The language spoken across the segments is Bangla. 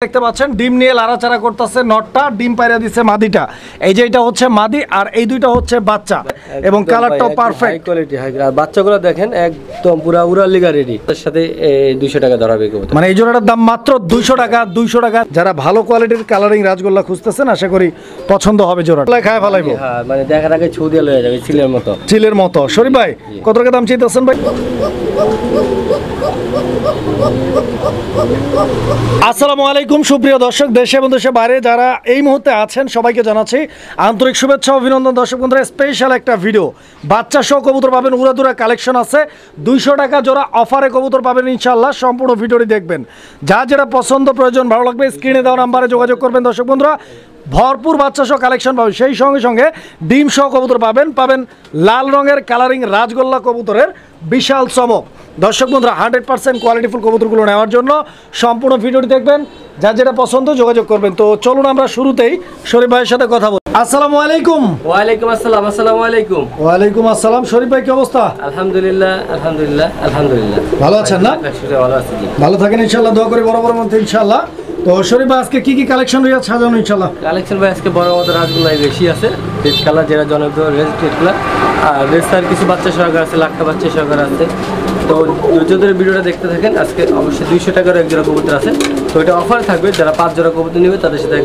দেখতে পাচ্ছেন ডিম নিয়ে লাড়াচাড়া করতেছে নটটা, ডিম পাইরা দিচ্ছে মাদিটা। এই যে এটা হচ্ছে মাদি আর এই দুইটা হচ্ছে বাচ্চা এবং কালারটাও পারফেক্ট, হাই কোয়ালিটি, হাই। আর বাচ্চাগুলো দেখেন একদম পুরো উড়ালিগা রেডি। তার সাথে 200 টাকা ধরা হবে, মানে এই জোড়াটার দাম মাত্র 200 টাকা। 200 টাকা। যারা ভালো কোয়ালিটির কালারিং রাজগোল্লা খুঁজতেছেন আশা করি পছন্দ হবে জোড়াটা। খায় ফেলাইবো, হ্যাঁ, মানে দেখার আগে ছু দিয়ে লয়ে যাবে চিলের মতো। চিলের মতো। শরীফ ভাই কত টাকা দাম চাইতেছেন ভাই? আসসালামু আলাইকুম সুপ্রিয় দর্শক, দেশে এবং দেশের বাইরে যারা এই মুহূর্তে আছেন সবাইকে জানাচ্ছি আন্তরিক শুভেচ্ছা অভিনন্দন। দর্শক বন্ধুরা, স্পেশাল একটা ভিডিও, বাচ্চা সহ কবুতর পাবেন, উড়াদুরা কালেকশন আছে। 200 টাকা জোড়া অফারে কবুতর পাবেন ইনশাআল্লাহ। সম্পূর্ণ ভিডিওটি দেখবেন, যা যেটা পছন্দ প্রয়োজন ভালো লাগবে স্ক্রিনে দেওয়া নাম্বারে যোগাযোগ করবেন। দর্শক বন্ধুরা, ভরপুর বাচ্চা সহ কালেকশন পাবেন, সেই সঙ্গে সঙ্গে ডিম সহ কবুতর পাবেন লাল রঙের কালারিং রাজগোল্লা কবুতরের বিশাল চমক। দর্শক বন্ধুরা, 100% কোয়ালিটিফুল কবুতরগুলো নেওয়ার জন্য সম্পূর্ণ ভিডিওটি দেখবেন, যা যেটা পছন্দ যোগাযোগ করবেন। তো চলুন আমরা শুরুতেই শরীফ ভাইয়ের সাথে কথা বলি। আসসালামু আলাইকুম। ওয়ালাইকুম আসসালাম। আসসালামু আলাইকুম। ওয়ালাইকুম আসসালাম। শরীফ ভাই কি অবস্থা? আলহামদুলিল্লাহ আলহামদুলিল্লাহ আলহামদুলিল্লাহ। ভালো আছেন না? ভালো আছি। ভালো থাকেন ইনশাআল্লাহ, দোয়া করি বরাবর মধ্যে ইনশাআল্লাহ। তো শরীফ ভাই আজকে কি কি কালেকশন রয়েছে সাজানো ইনশাআল্লাহ? কালেকশন ভাই আজকে বড় মতো রাজগোল্লাই বেশি আছে, রেড কালার যেটা জনপ্রিয় রেডগুলো, আর রেসার কিছু বাচ্চা সহকার আছে, লাখা বাচ্চা সহকার আছে। তো ধৈর্য ভিডিওটা দেখতে থাকেন। আজকে অবশ্যই 200 টাকার এক জোড়া কবুতর আছে, তো এটা অফার থাকবে। যারা 5 জোড়া কবুতর নেবে তাদের সাথে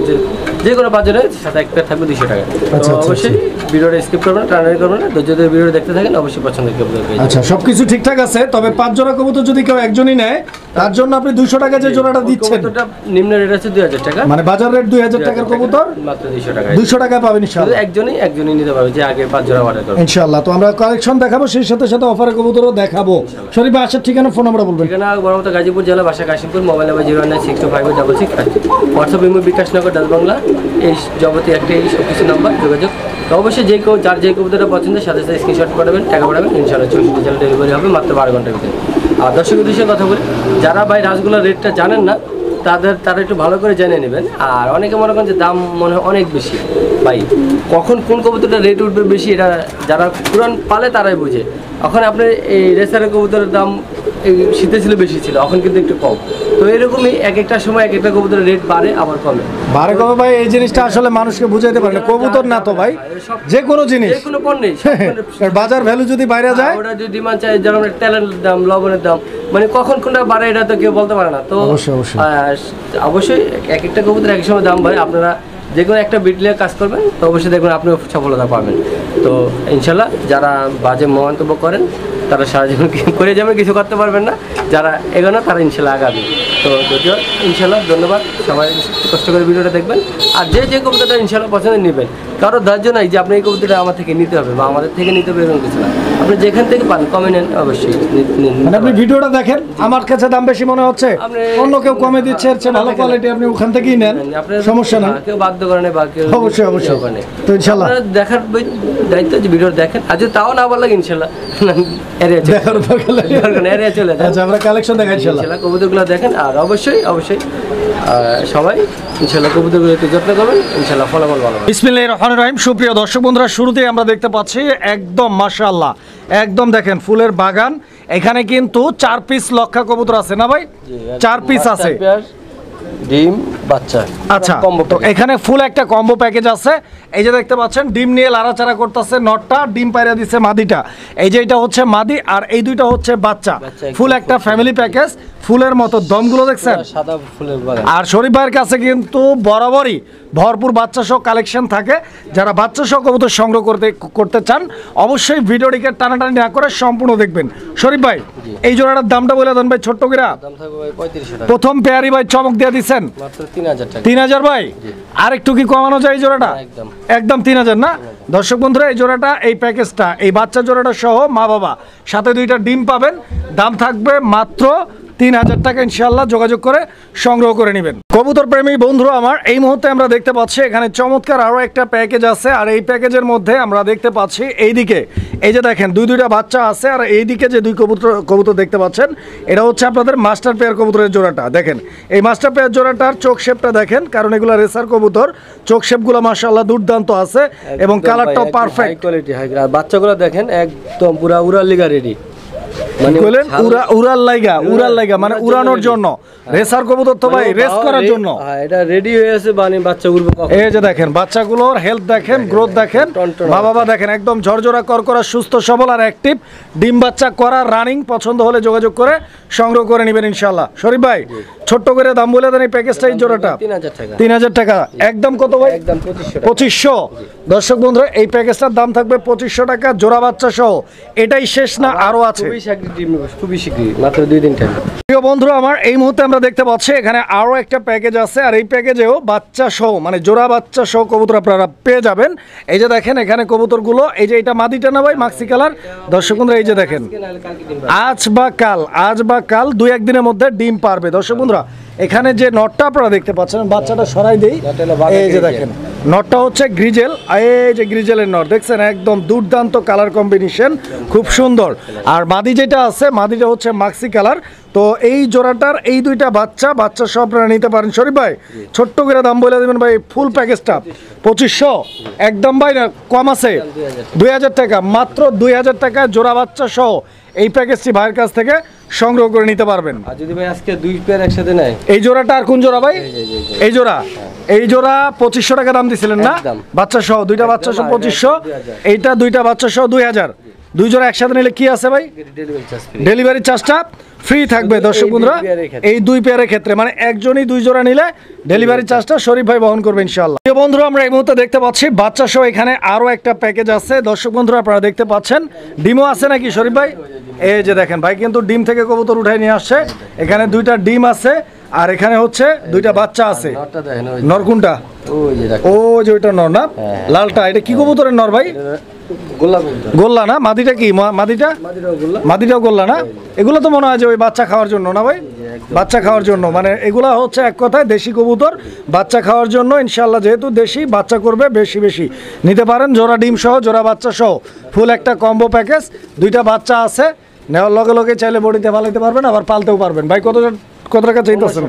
যে কোনো 5 জনের সাথে এক পেয়ার থাকবে 200 টাকা। তো অবশ্যই ভিডিওটা স্কিপ করবেন না, টানাটানি করবেন না, ধৈর্য ধরে ভিডিওটা দেখতে থাকেন, অবশ্যই পছন্দের কবুতর পেয়ে যাবেন। আচ্ছা, সবকিছু ঠিকঠাক আছে, তবে 5 জোড়া কবুতর যদি কেউ একজনই নেয় তার জন্য আপনি 200 টাকা যে জোড়াটা দিচ্ছেন, কবুতরটা নিম্ন রেট আছে 2000 টাকা, মানে বাজার রেট 2000 টাকার কবুতর মাত্র 200 টাকা। 200 টাকা পাবেন ইনশাআল্লাহ। একজনই নিতে পারবে যে আগে 5 জোড়া অর্ডার করবে ইনশাআল্লাহ। তো আমরা কালেকশন দেখাবো, সেই সাথে সাথে অফারে কবুতরও দেখাবো। শরীফ ভাই আসার ঠিকানা, ফোন নাম্বার বলবেন। ঠিকানা বড়মতো গাজীপুর জেলা, বাসা Kashimpur, mobile number 0962566, WhatsApp imo Bikashnagar Dutch Bangla, এই জগতে একটা এই সব কিছু নাম্বার যোগাযোগ। তো অবশ্যই যে কেউ যার যে কবুতরটা পছন্দের সাথে সাথে স্ক্রিনশট পাঠাবেন, টাকা পাঠাবেন ইনশাআল্লাহ। 64 জেলা ডেলিভারি হবে মাত্র 12 ঘন্টার ভিতরে। আর দর্শক উদ্দেশ্যে কথা বলি, যারা ভাই রাজগোল্লার রেটটা জানেন না তারা একটু ভালো করে জেনে নেবেন। আর অনেকে মনে করেন যে দাম মনে হয় অনেক বেশি, ভাই কখন কোন কবুতরটা রেট উঠবে বেশি এটা যারা পুরান পালে তারাই বুঝে। এখন আপনার এই রেসারের কবুতরের দাম শীতে ছিল বেশি ছিল, এখন কিন্তু একটু কম। তো এরকমই এক একটা সময় এক একটা কবুতরের রেট বাড়ে আবার কমে, বাড়ে কমে। ভাই এই জিনিসটা আসলে মানুষকে বুঝাইতে পারে না, কবুতর না তো ভাই, যে কোনো জিনিস, যে কোনো পণ্যেই বাজার ভ্যালু যদি বাইরে যায়, ওটা যদি ডিমান্ড চাই, যেমন তেলের দাম, লবণের দাম, মানে কখন কোনটা বাড়ে এটা তো কেউ বলতে পারে না। তো অবশ্যই এক একটা কবুতর এক সময় দাম বাড়ে। আপনারা যে কোনো একটা বিটলে কাজ করবেন, তো অবশ্যই দেখবেন আপনিও সফলতা পাবেন। তো ইনশাল্লাহ যারা বাজে মন্তব্য করেন তারা সারা জীবন করে যাবেন, কিছু করতে পারবেন না। যারা এগোনো তারা ইনশাল্লাহ আগাবে। তো যদিও ইনশাল্লাহ ধন্যবাদ, সবাই কষ্ট করে ভিডিওটা দেখবেন। আর যে কবুতরটা ইনশাল্লাহ পছন্দ নেবেন, কারো ধৈর্য নাই যে আপনি এই কবুতরটা আমার থেকে নিতে হবে বা আমাদের থেকে নিতে হবে এরকম কিছু না। আপনি যেখান থেকে পান কমে নেন, অবশ্যই মানে আপনি ভিডিওটা দেখেন, আমার কাছে দাম বেশি মনে হচ্ছে, অন্য কেউ কমে দিচ্ছে, এর চেয়ে ভালো কোয়ালিটি আপনি ওখান থেকেই নেন, সমস্যা নেই। কেউ বাধ্য করে না বা কেউ অবশ্যই তো ইনশাল্লাহ দেখার দায়িত্ব যে ভিডিও দেখেন। আর যদি তাও না ভালো লাগে ইনশাল্লাহ চলে যায়। আমরা কালেকশন দেখাই ইনশাল্লাহ, কবুতরগুলো দেখেন। আর অবশ্যই সবাই ইনশাল্লাহ কবুতরগুলো একটু যত্ন করবেন, ইনশাল্লাহ ফলাফল ভালো। বিসমিল্লাহির রহমানির রহিম। সুপ্রিয় দর্শক বন্ধুরা, শুরুতেই আমরা দেখতে পাচ্ছি একদম মাশাআল্লাহ, একদম দেখেন ফুলের বাগান। এখানে কিন্তু 4 পিস লক্ষা কবুতর আছে না ভাই? 4 পিস আছে, ডিম বাচ্চা। আচ্ছা, তো এখানে ফুল একটা কম্বো প্যাকেজ আছে। এই যে দেখতে পাচ্ছেন ডিম নিয়ে লাড়াচাড়া করতেছে নটটা, ডিম পাইরা দিচ্ছে মাদিটা। এই যে এটা হচ্ছে মাদি আর এই দুইটা হচ্ছে বাচ্চা। ফুল একটা ফ্যামিলি প্যাকেজ, ফুলের মতো দমগুলো দেখছেন, সাদা ফুলের বাগান। আর শরীফ ভাইয়ের কাছে কিন্তু বরাবরই ভরপুর বাচ্চা সহ কালেকশন থাকে। যারা বাচ্চা সহ কবুতর সংগ্রহ করতে চান অবশ্যই ভিডিওটিকে টানাটানি না করে সম্পূর্ণ দেখবেন। শরীফ ভাই এই জোড়াটার দামটা বলে দেন ভাই, ছোট্ট করে। দাম থাকবে ভাই 3500 টাকা। প্রথম পেয়ারি ভাই চমক দিয়ে দিচ্ছেন মাত্র 3000 টাকা। 3000 ভাই, আর একটু কি কমানো যায় এই জোড়াটা? একদম 3000 না? দর্শক বন্ধুরা, এই জোড়াটা, এই প্যাকেজটা, এই বাচ্চা জোড়াটা সহ মা বাবা সাথে 2টা ডিম পাবেন। দাম থাকবে মাত্র 3000 টাকা। ইনশাআল্লাহ যোগাযোগ করে সংগ্রহ করে নেবেন। কবুতর প্রেমী বন্ধুরা আমার, এই মুহূর্তে আমরা দেখতে পাচ্ছি এখানে চমৎকার আরো একটা প্যাকেজ আছে। আর এই প্যাকেজের মধ্যে আমরা দেখতে পাচ্ছি এইদিকে এই যে দেখেন দুইটা বাচ্চা আছে, আর এইদিকে যে 2 কবুতর দেখতে পাচ্ছেন, এটা হচ্ছে আপনাদের মাস্টার পেয়ার কবুতরের জোড়াটা। দেখেন এই মাস্টার পেয়ার জোড়াটার চোখ শেপটা দেখেন, কারণ এগুলো রেসার কবুতর, চোখ শেপগুলো মাশাআল্লাহ দুর্দান্ত আছে এবং কালারটাও পারফেক্ট, হাই কোয়ালিটি, হাই। আর বাচ্চাগুলো দেখেন একদম পুরো উড়ালিগা রেডি, মানে বলেন উড়াল লাইগা মানে উড়ানোর জন্য রেসার কবুতর তো ভাই রেস করার জন্য এটা রেডি হয়ে আছে মানে বাচ্চা উড়বে কখন। এই যে দেখেন বাচ্চাগুলোর হেলথ দেখেন গ্রোথ দেখেন মা বাবা দেখেন একদম ঝরঝরা করকরা সুস্থ সবল আর অ্যাক্টিভ ডিম বাচ্চা করা রানিং পছন্দ হলে যোগাযোগ করে সংগ্রহ করে নেবেন ইনশাআল্লাহ। শরীফ ভাই ছোট্ট করে দাম বলে দেন এই প্যাকেজটা এই জোড়াটা 3000 টাকা একদম কত ভাই একদম 2500 দর্শক বন্ধুরা এই প্যাকেজটার দাম থাকবে 2500 টাকা জোড়া বাচ্চা সহ। এটাই শেষ না আরো আছে খুবই শীঘ্রই মাত্র 2 দিন টাইম। প্রিয় বন্ধুরা আমার এই মুহূর্তে আমরা দেখতে পাচ্ছি এখানে আরো একটা প্যাকেজ আছে আর এই প্যাকেজেও বাচ্চা সহ মানে জোড়া বাচ্চা সহ কবুতর আপনারা পেয়ে যাবেন। এই যে দেখেন এখানে কবুতরগুলো এই যে এটা মাদিটা না ভাই মাক্সি কালার দর্শক বন্ধুরা এই যে দেখেন আজ বা কাল 2-1 দিনের মধ্যে ডিম পারবে। দর্শক বন্ধুরা এখানে যে নটটা আপনারা দেখতে পাচ্ছেন বাচ্চাটা সরাই দেই এই যে দেখেন নটটা হচ্ছে গ্রিজেল এই যে গ্রিজেলের নট দেখছেন একদম দুর্দান্ত কালার কম্বিনেশন খুব সুন্দর। আর মাদি যেটা আছে মাদিটা হচ্ছে মাক্সি কালার। তো এই জোড়াটার এই দুইটা বাচ্চা সব আপনারা নিতে পারেন। শরীফ ভাই ছোট্ট করে দাম বলে দেবেন ভাই ফুল প্যাকেজটা 2500 একদম ভাই না কম আছে 2000 টাকা মাত্র 2000 টাকা জোড়া বাচ্চা সহ এই প্যাকেজটি ভাইয়ের কাছ থেকে সংগ্রহ করে নিতে পারবেন। আর যদি ভাই আজকে 2 পেয়ার একসাথে নেয় এই জোড়াটা আর কোন জোড়া ভাই এই জোড়া 2500 টাকা দাম দিছিলেন না বাচ্চা সহ দুইটা বাচ্চা সহ 2500 এইটা দুইটা বাচ্চা সহ 2000 দুই জোড়া একসাথে নিলে কি আছে ভাই ডেলিভারি চার্জটা ফ্রি থাকবে। দর্শক বন্ধুরা এই 2 পেয়ারের ক্ষেত্রে মানে একজনই 2 জোড়া নিলে ডেলিভারি চার্জটা শরীফ ভাই বহন করবে ইনশাআল্লাহ। প্রিয় বন্ধুরা আমরা এই মুহূর্তে দেখতে পাচ্ছি বাচ্চা সহ এখানে আরো একটা প্যাকেজ আছে। দর্শক বন্ধুরা আপনারা দেখতে পাচ্ছেন ডিমও আছে নাকি শরীফ ভাই এই যে দেখেন ভাই কিন্তু ডিম থেকে কবুতর উঠাই নিয়ে আসছে এখানে 2টা ডিম আছে আর এখানে হচ্ছে 2টা বাচ্চা আছে। নর কোনটা ও যে ওইটা নর না লালটা এটা কি কবুতরের নর ভাই গোল্লা না মাদিটা কি মাদিটাও গোল্লা না এগুলো তো মনে হয় যে ওই বাচ্চা খাওয়ার জন্য না ভাই বাচ্চা খাওয়ার জন্য মানে এগুলা হচ্ছে এক কথায় দেশি কবুতর বাচ্চা খাওয়ার জন্য ইনশাআল্লাহ যেহেতু দেশি বাচ্চা করবে বেশি নিতে পারেন জোড়া ডিম সহ জোড়া বাচ্চা সহ ফুল একটা কম্বো প্যাকেজ 2টা বাচ্চা আছে নেওয়ার লগে চাইলে বডিতে ফালাইতে পারবেন আবার পালতেও পারবেন। ভাই কত টাকা চাইতেছেন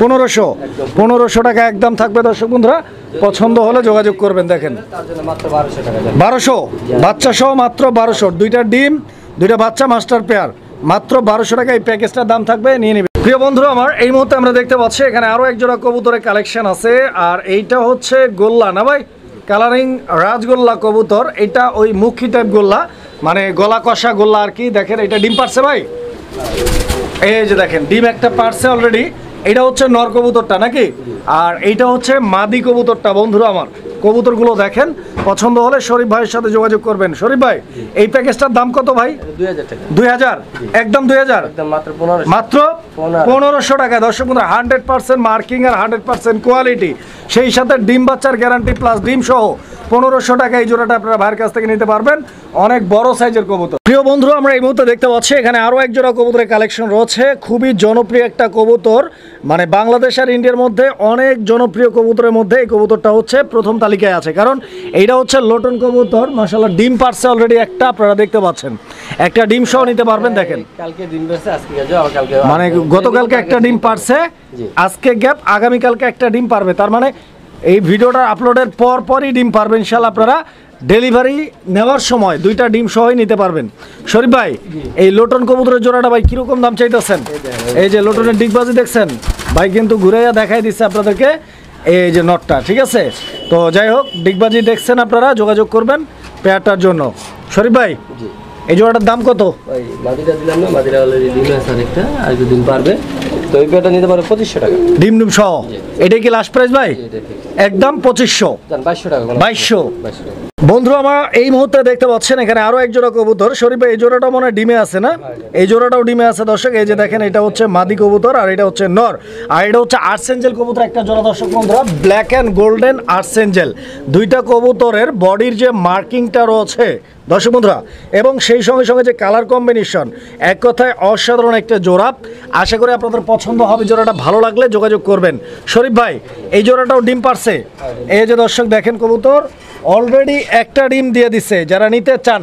1500 টাকা একদম থাকবে। দর্শক বন্ধুরা পছন্দ হলে যোগাযোগ করবেন। দেখেন 1200 বাচ্চা সহ মাত্র 1200 2টা ডিম 2টা বাচ্চা মাস্টার পেয়ার মাত্র 1200 টাকা এই প্যাকেজটার দাম থাকবে নিয়ে নেবেন। প্রিয় বন্ধুরা আমার এই মুহূর্তে আমরা দেখতে পাচ্ছি এখানে আরো এক জোড়া কবুতরের কালেকশন আছে আর এইটা হচ্ছে গোল্লা না ভাই কালারিং রাজগোল্লা কবুতর এটা ওই মুখী টাইপ গোল্লা মানে গলা কষা গোল্লা আর কি। দেখেন এটা ডিম পারছে ভাই এই যে দেখেন ডিম একটা পারছে অলরেডি এটা হচ্ছে নর কবুতরটা নাকি আর এইটা হচ্ছে মাদি কবুতরটা। বন্ধুরা আমার কবুতরগুলো দেখেন পছন্দ হলে শরীফ ভাইয়ের সাথে যোগাযোগ করবেন। শরীফ ভাই এই প্যাকেজটার দাম কত ভাই 2000 একদম 2000 মাত্র 1500 টাকা। দর্শক বন্ধুরা 100% মার্কিং আর 100% কোয়ালিটি সেই সাথে ডিম বাচ্চার গ্যারান্টি প্লাস ডিম সহ 1500 টাকা এই জোড়াটা আপনারা ভাইয়ের কাছ থেকে নিতে পারবেন অনেক বড় সাইজের কবুতর। প্রিয় বন্ধুরা আমরা এই মুহূর্তে দেখতে পাচ্ছি এখানে আরো এক জোড়া কবুতরের কালেকশন রয়েছে খুবই জনপ্রিয় একটা কবুতর মানে বাংলাদেশ আর ইন্ডিয়ার মধ্যে অনেক জনপ্রিয় কবুতরের মধ্যে এই কবুতরটা হচ্ছে প্রথম তালিকায় আছে কারণ এইটা হচ্ছে লোটন কবুতর মাশাআল্লাহ ডিম পারছে অলরেডি একটা আপনারা দেখতে পাচ্ছেন একটা ডিম সহ নিতে পারবেন। দেখেন কালকে ডিম পারছে আজকে যাও কালকে মানে গতকালকে একটা ডিম পারছে আজকে গ্যাপ আগামী কালকে একটা ডিম পারবে তার মানে এই ভিডিওটা আপলোডের পরই ডিম পারবেন ইনশাআল্লাহ। আপনারা ডেলিভারি নেওয়ার সময় 2টা ডিম সহই নিতে পারবেন। শরীফ ভাই এই লোটন কবুতরের জোড়াটা ভাই কিরকম দাম চাইতেছেন এই যে লোটনের ডিগবাজি দেখছেন ভাই কিন্তু ঘুরাইয়া দেখাই দিচ্ছে আপনাদেরকে এই যে নটটা ঠিক আছে। তো যাই হোক ডিগবাজি দেখছেন আপনারা যোগাযোগ করবেন পেয়ারটার জন্য। শরীফ ভাই এই জোড়াটার দাম কত ভাই মাদিটা দিলাম না মাদিটা অলরেডি ডিম আছে আরেকটা আর দুদিন পারবে তো এই পেয়ারটা নিতে পারে 2500 টাকা ডিম সহ। এটাই কি লাস্ট প্রাইস ভাই একদম 2500 2200 টাকা 2200 বন্ধুরা আমরা এই মুহূর্তে দেখতে পাচ্ছেন এখানে আরো এক জোড়া কবুতর শরীফ এই জোড়াটা মনে হয় ডিমে আছে না এই জোড়াটাও ডিমে আছে দর্শক এই যে দেখেন এটা হচ্ছে মাদি কবুতর আর এটা হচ্ছে নর আর এটা হচ্ছে আর্সেঞ্জেল কবুতর একটা জোড়া দর্শক বন্ধুরা ব্ল্যাক এন্ড গোল্ডেন আর্সেঞ্জেল 2টা কবুতরের বডির যে মার্কিংটা রয়েছে দর্শক বন্ধুরা এবং সেই সঙ্গে যে কালার কম্বিনেশন এক কথায় অসাধারণ একটা জোড়া আশা করি আপনাদের পছন্দ হবে জোড়াটা ভালো লাগলে যোগাযোগ করবেন। শরীফ ভাই এই জোড়াটাও ডিম পারছে এই যে দর্শক দেখেন কবুতর অলরেডি একটা ডিম দিয়ে দিচ্ছে যারা নিতে চান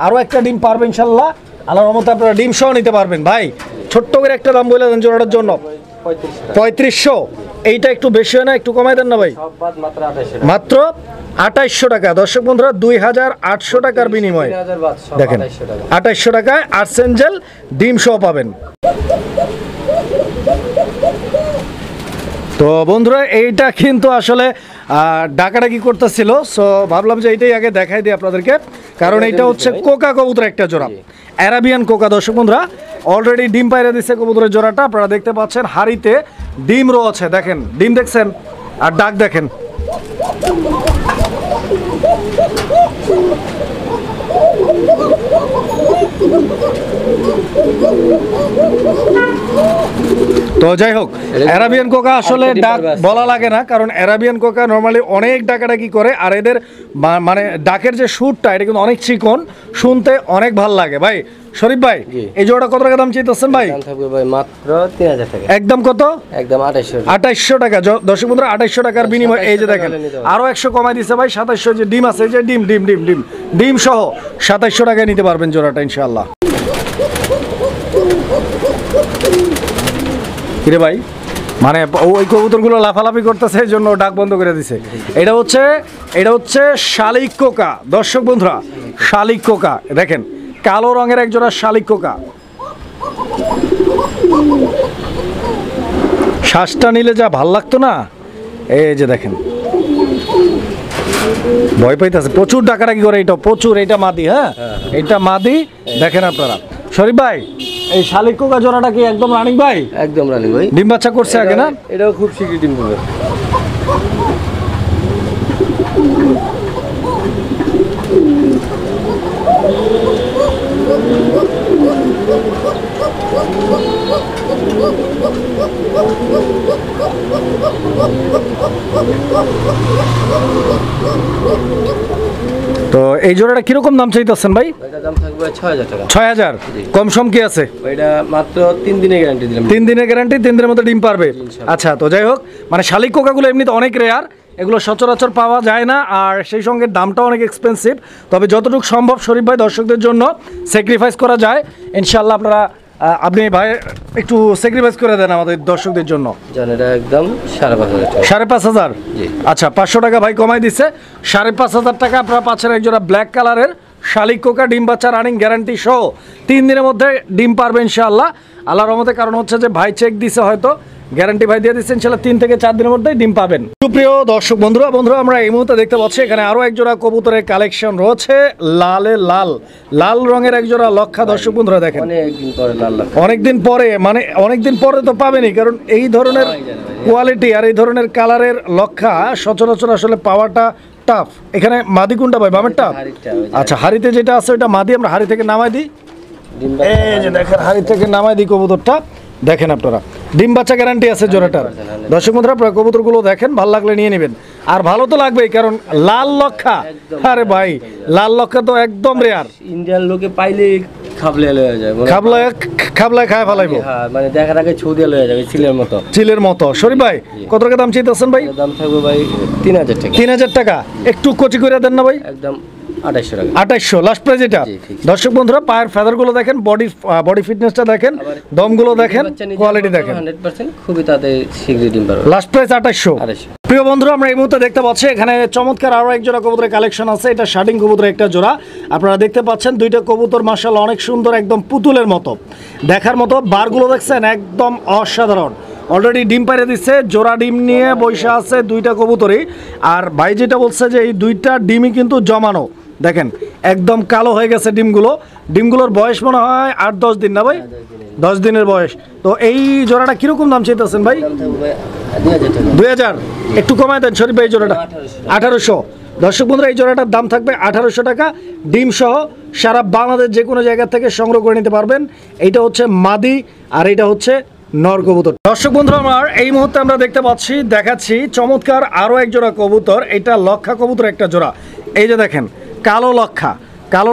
আরো একটা ডিম পারবে ইনশাআল্লাহ আল্লাহর রহমতে আপনারা ডিম সহ নিতে পারবেন। ভাই ছোট্ট করে একটা দাম বলে দেন জোড়াটার জন্য 3500। এইটা একটু বেশি হয় না, একটু কমাই দেন না ভাই? সব বাদ মাত্র 2800 মাত্র 2800 টাকা। দর্শক বন্ধুরা 2800 টাকার বিনিময়ে 3000 বাদ সব দেখেন 2800 টাকা। 2800 টাকায় আর্সেঞ্জেল ডিম সহ পাবেন। তো বন্ধুরা এইটা কিন্তু আসলে ডাকাডাকি করতেছিল, সো ভাবলাম যে এইটাই আগে দেখাই দিই আপনাদেরকে, কারণ এটা হচ্ছে কোকা কবুতর একটা জোড়া, অ্যারাবিয়ান কোকা। দর্শক বন্ধুরা অলরেডি ডিম পাইরে দিচ্ছে কবুতরের জোড়াটা, আপনারা দেখতে পাচ্ছেন হাড়িতে ডিম রয়েছে, দেখেন ডিম দেখছেন আর ডাক দেখেন। তো যাই হোক, অ্যারাবিয়ান কোকা আসলে ডাক বলা লাগে না, কারণ অ্যারাবিয়ান কোকা নর্মালি অনেক ডাকাডাকি করে, আর এদের মানে ডাকের যে সুরটা এটা কিন্তু অনেক চিকন, শুনতে অনেক ভালো লাগে। ভাই শরীফ ভাই, এই জোড়াটা কত টাকা দাম চাইতেছেন ভাই? দাম থাকবে ভাই মাত্র 3000 টাকা। একদম কত? একদম 2800। 2800 টাকা। দর্শক বন্ধুরা 2800 টাকার বিনিময়ে এই যে দেখেন আরো 100 কমাই দিছে ভাই, 2700। যে ডিম আছে, যে ডিম ডিম ডিম ডিম ডিম সহ 2700 টাকায় নিতে পারবেন জোড়াটা ইনশাআল্লাহ। কিরে ভাই, মানে ওই কবুতরগুলো লাফালাফি করতেছে, এই জন্য ডাক বন্ধ করে দিছে। এটা হচ্ছে শালিক কোকা। দর্শক বন্ধুরা শালিক কোকা দেখেন, কালো রঙের এক জোড়া শালিক কোকা। শ্বাসটা নিলে যা ভাল লাগতো না, এই যে দেখেন ভয় পাইতেছে, প্রচুর ডাকাডাকি করে। এটা প্রচুর, এটা মাদি। হ্যাঁ এটা মাদি, দেখেন আপনারা। শরীফ ভাই, এই শালিক কোকা জোড়াটা কি একদম রানিং ভাই? একদম রানিং ভাই। ডিম বাচ্চা করছে আগে না? এটাও খুব শীঘ্রই ডিম দেবে। তো এই জোড়াটা কিরকম দাম চাইতেছেন ভাই? এটার দাম থাকবে 6000 টাকা। 6000। কম সম কি আছে? এটা মাত্র 3 দিনের গ্যারান্টি দিলাম। 3 দিনের গ্যারান্টি, 3 দিনের মধ্যে ডিম পারবে। আচ্ছা, তো যাই হোক, মানে শালিক কোকাগুলো এমনিতে অনেক রেয়ার, এগুলো সচরাচর পাওয়া যায় না, আর সেই সঙ্গে দামটাও অনেক এক্সপেন্সিভ। তবে যতটুকু সম্ভব শরীফ ভাই দর্শকদের জন্য স্যাক্রিফাইস করা যায় ইনশাআল্লাহ। আপনি ভাই একটু স্যাক্রিফাইস করে দেন আমাদের দর্শকদের জন্য। জানেন এটা একদম 5500 টাকা। 5500? আচ্ছা, 500 টাকা ভাই কমাই দিচ্ছে। 5500 টাকা আপনারা পাচ্ছেন এক জোড়া ব্ল্যাক কালারের শালিক কোকা, ডিম বাচ্চা রানিং গ্যারান্টি সহ। 3 দিনের মধ্যে ডিম পারবে ইনশাআল্লাহ আল্লাহর রহমতে। কারণ হচ্ছে যে ভাই চেক দিছে, হয়তো গ্যারান্টি ভাই দিয়ে দিচ্ছে, ইনশাআল্লাহ 3 থেকে 4 দিনের মধ্যেই ডিম পাবেন। সুপ্রিয় দর্শক বন্ধুরা আমরা এই মুহূর্তে দেখতে পাচ্ছি এখানে আরো এক জোড়া কবুতরের কালেকশন রয়েছে। লাল রঙের এক জোড়া লক্ষা। দর্শক বন্ধুরা দেখেন অনেকদিন পরে, মানে অনেকদিন পরে তো পাবেনই, কারণ এই ধরনের কোয়ালিটি আর এই ধরনের কালারের লক্ষা সচরাচর আসলে পাওয়াটা টাফ। এখানে মাদি কোনটা ভাই? বামেরটা? আচ্ছা, হাড়িতে যেটা আছে ওটা মাদি। আমরা হাড়ি থেকে নামাই দিই, এই যে দেখেন হাড়ি থেকে নামাই দিই কবুতরটা, দেখেন আপনারা ডিম বাচ্চা গ্যারান্টি আছে জোড়াটার। দর্শক বন্ধুরা কবুতরগুলো দেখেন, ভালো লাগলে নিয়ে নেবেন। আর ভালো তো লাগবেই, কারণ লাল লক্ষা, আরে ভাই লাল লক্ষা তো একদম রেয়ার। ইন্ডিয়ান লোকে পাইলে খাবলায় লয়ে যায়, খাবলায় খায় ফেলাইবো। হ্যাঁ, মানে দেখার আগে ছৌদিয়া লয়ে যাবে চিলের মতো। শরীফ ভাই কত টাকা দাম চাইতেছেন ভাই? দাম থাকবে ভাই 3000 টাকা। 3000 টাকা। একটু কচি করে দেন না ভাই? একদম 2800 টাকা। 2800 লাস্ট প্রাইস এটা। দর্শক বন্ধুরা পায়ের ফেদারগুলো দেখেন, বডি ফিটনেসটা দেখেন, দমগুলো দেখেন, কোয়ালিটি দেখেন, 100% খুবই তাতে শীঘ্রই ডিম পারবে। Last price 2800। প্রিয় বন্ধুরা আমরা এই মুহূর্তে দেখতে পাচ্ছি এখানে চমৎকার আরো এক জোড়া কবুতরের কালেকশন আছে। এটা শার্টিং কবুতরের একটা জোড়া, আপনারা দেখতে পাচ্ছেন। দুইটা কবুতর মাশাআল্লাহ অনেক সুন্দর, একদম পুতুলের মতো দেখার মতো। বারগুলো দেখছেন একদম অসাধারণ। অলরেডি ডিম পাইরে দিচ্ছে, জোড়া ডিম নিয়ে বসে আছে দুইটা কবুতরই। আর ভাই যেটা বলছে যে এই দুইটা ডিমই কিন্তু জমানো, দেখেন একদম কালো হয়ে গেছে ডিমগুলোর বয়স মনে হয় 8-10 দিন না ভাই? 10 দিনের বয়স। তো এই জোড়াটা কিরকম দাম চাইতেছেন ভাই? 2000। একটু কমায় দেন শরীফ ভাই, এই জোড়াটা 1800। দর্শক বন্ধুরা এই জোড়াটার দাম থাকবে 1800 টাকা, ডিম সহ। সারা বাংলাদেশ যে কোনো জায়গা থেকে সংগ্রহ করে নিতে পারবেন। এইটা হচ্ছে মাদি আর এইটা হচ্ছে নর কবুতর। দর্শক বন্ধুরা এই মুহূর্তে আমরা দেখতে পাচ্ছি, দেখাচ্ছি চমৎকার আরো এক জোড়া কবুতর। এটা লক্ষা কবুতর একটা জোড়া। এই যে দেখেন কালো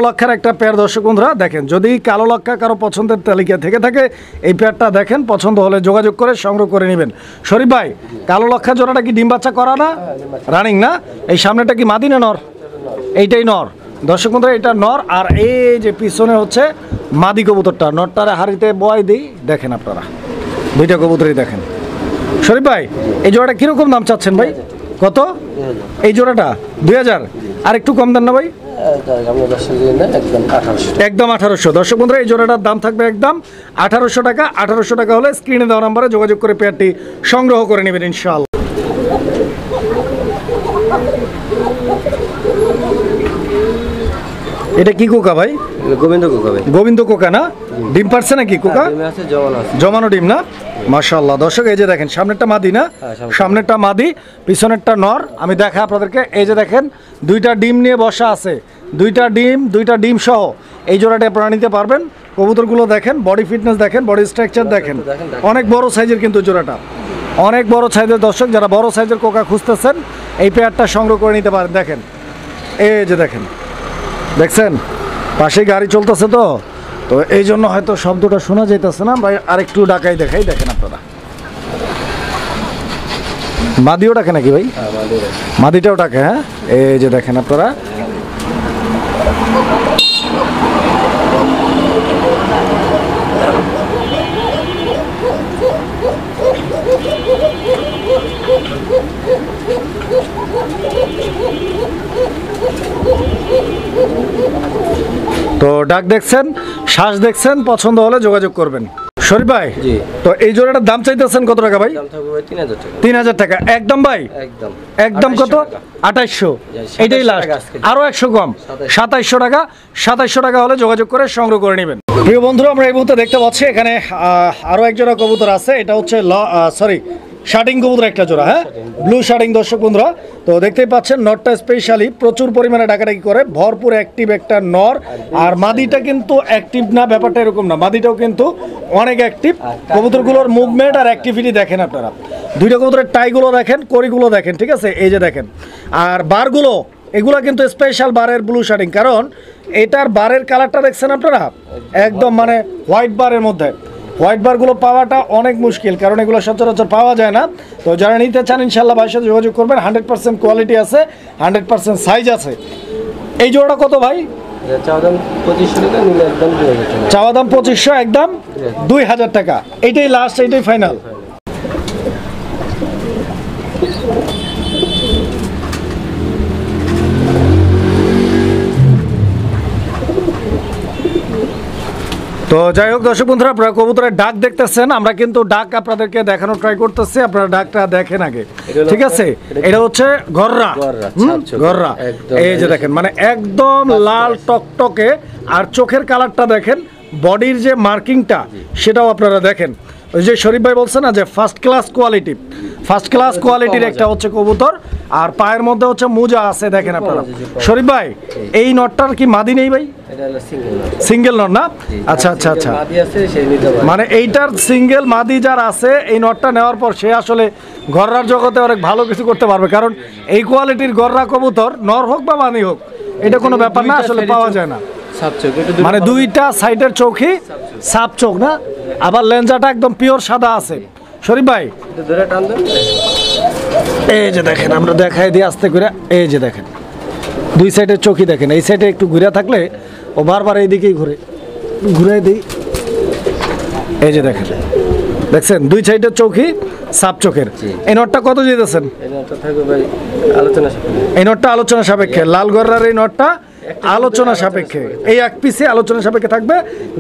লক্ষার একটা পেয়ার। দর্শক বন্ধুরা দেখেন, যদি কালো লক্ষা কারো পছন্দের তালিকা থেকে থাকে এই পেয়ারটা দেখেন, পছন্দ হলে যোগাযোগ করে সংগ্রহ করে নেবেন। শরীফ ভাই কালো লক্ষা জোড়াটা কি ডিম বাচ্চা করা না? রানিং না? এই সামনেটা কি মাদি না নর? এইটাই নর। দর্শক বন্ধুরা এটা নর, আর এই যে পিছনে হচ্ছে মাদি কবুতরটা। নরটারে হাড়িতে বয় দিই, দেখেন আপনারা দুইটা কবুতরই দেখেন। শরীফ ভাই এই জোড়াটা কিরকম দাম চাচ্ছেন ভাই? কত এই জোড়াটা? 2000। আর একটু কম দেন না ভাই? একদম 1800। দর্শক বন্ধুরা এই জোড়াটার দাম থাকবে একদম 1800 টাকা। 1800 টাকা হলে স্ক্রিনে দেওয়া নম্বরে যোগাযোগ করে পেয়ারটি সংগ্রহ করে নেবেন ইনশাআল্লাহ। এটা কি কোকা ভাই? গোবিন্দ কোকা ভাই। গোবিন্দ কোকা না? ডিম পারছে নাকি কোকা? জমানো ডিম না? মাশাআল্লাহ। দর্শক এই যে দেখেন সামনেরটা মাদি না? সামনেরটা মাদি, পিছনেরটা নর। আমি দেখা আপনাদেরকে, এই যে দেখেন দুইটা ডিম নিয়ে বসা আছে, দুইটা ডিম সহ এই জোড়াটা আপনারা নিতে পারবেন। কবুতরগুলো দেখেন, বডি ফিটনেস দেখেন, বডি স্ট্রাকচার দেখেন, অনেক বড় সাইজের কিন্তু জোড়াটা, অনেক বড় সাইজের। দর্শক যারা বড় সাইজের কোকা খুঁজতেছেন এই পেয়ারটা সংগ্রহ করে নিতে পারেন। দেখেন এই যে দেখেন, দেখছেন পাশে গাড়ি চলতেছে তো তো এই জন্য হয়তো শব্দটা শোনা যাইতেছে না ভাই। আরেকটু ডাকাই দেখাই, দেখেন আপনারা মাদিও ডাকে নাকি ভাই? মাদিটাও ডাকে। হ্যাঁ এই যে দেখেন আপনারা, তো ডাক দেখছেন, শ্বাস দেখছেন, পছন্দ হলে যোগাযোগ করবেন। শরীফ ভাই তো এই জোড়াটার দাম চাইতেছেন কত টাকা ভাই? 3000 টাকা একদম ভাই? একদম কত? 2800। এটাই লাস্ট, আরো 100 কম, 2700 টাকা। 2700 টাকা হলে যোগাযোগ করে সংগ্রহ করে নেবেন। প্রিয় বন্ধুরা আমরা এই মুহূর্তে দেখতে পাচ্ছি এখানে আরো এক জোড়া কবুতর আছে। এটা হচ্ছে শার্টিং কবুতর একটা জোড়া, হ্যাঁ ব্লু শার্টিং। দর্শক বন্ধুরা তো দেখতেই পাচ্ছেন নরটা স্পেশালি প্রচুর পরিমাণে ডাকাডাকি করে, ভরপুর অ্যাক্টিভ একটা নর। আর মাদিটা কিন্তু অ্যাক্টিভ না, ব্যাপারটা এরকম না, মাদিটাও কিন্তু অনেক অ্যাক্টিভ। কবুতরগুলোর মুভমেন্ট আর অ্যাক্টিভিটি দেখেন আপনারা, দুইটা কবুতরের টাইগুলো দেখেন, কড়িগুলো দেখেন, ঠিক আছে এই যে দেখেন। আর বারগুলো এগুলো কিন্তু স্পেশাল বারের ব্লু শার্টিং, কারণ এটার বারের কালারটা দেখছেন আপনারা একদম মানে হোয়াইট বারের মধ্যে। হোয়াইট বারগুলো পাওয়াটা অনেক মুশকিল, কারণ এগুলো সচরাচর পাওয়া যায় না। তো যারা নিতে চান ইনশাল্লাহ ভাইয়ের সাথে যোগাযোগ করবেন। 100% কোয়ালিটি আছে, 100% সাইজ আছে। এই জোড়াটা কত ভাই? চাওয়া দাম 2500 টাকা, নিলে একদম 2000 টাকা। চাওয়া দাম 2500, একদম 2000 টাকা। এইটাই লাস্ট, এইটাই ফাইনাল। তো যাই হোক দর্শক বন্ধুরা আপনারা কবুতরের ডাক দেখতেছেন, আমরা কিন্তু ডাক আপনাদেরকে দেখানো ট্রাই করতেছি, আপনারা ডাকটা দেখেন আগে, ঠিক আছে? এটা হচ্ছে গররা, গররা। এই যে দেখেন মানে একদম লাল টকটকে, আর চোখের কালারটা দেখেন, বডির যে মার্কিংটা সেটাও আপনারা দেখেন। ওই যে শরীফ ভাই বলছে না যে first class quality, first class কোয়ালিটির একটা হচ্ছে কবুতর। আর পায়ের মধ্যে হচ্ছে মোজা আছে দেখেন আপনারা। শরীফ ভাই এই নটটার কি মাদি নেই ভাই? সিঙ্গেল নট না? আচ্ছা আচ্ছা আচ্ছা, মানে এইটার সিঙ্গেল মাদি যার আছে এই নটটা নেওয়ার পর সে আসলে গররার জগতে অনেক ভালো কিছু করতে পারবে, কারণ এই কোয়ালিটির গররা কবুতর নর হোক বা মাদি হোক এটা কোনো ব্যাপার না, আসলে পাওয়া যায় না। মানে দুইটা সাইডের চোখই সাপ চোখ না, আবার লেঞ্জাটা একদম পিওর সাদা আছে। শরীফ ভাই এই যে দেখেন, আমরা দেখাই দিই আস্তে করে, এই যে দেখেন দুই সাইডের চোখই দেখেন। এই সাইডে একটু ঘুরে থাকলে ও বারবার এইদিকেই ঘুরে দিই, এই যে দেখেন, দেখছেন দুই সাইডের চোখই সাপ চোখের। এই নটটা কত যেতেছেন? এই নটটা আলোচনা সাপেক্ষে, লাল গররার এই নটটা আলোচনা সাপেক্ষে, এই এক পিসে আলোচনা সাপেক্ষে থাকবে।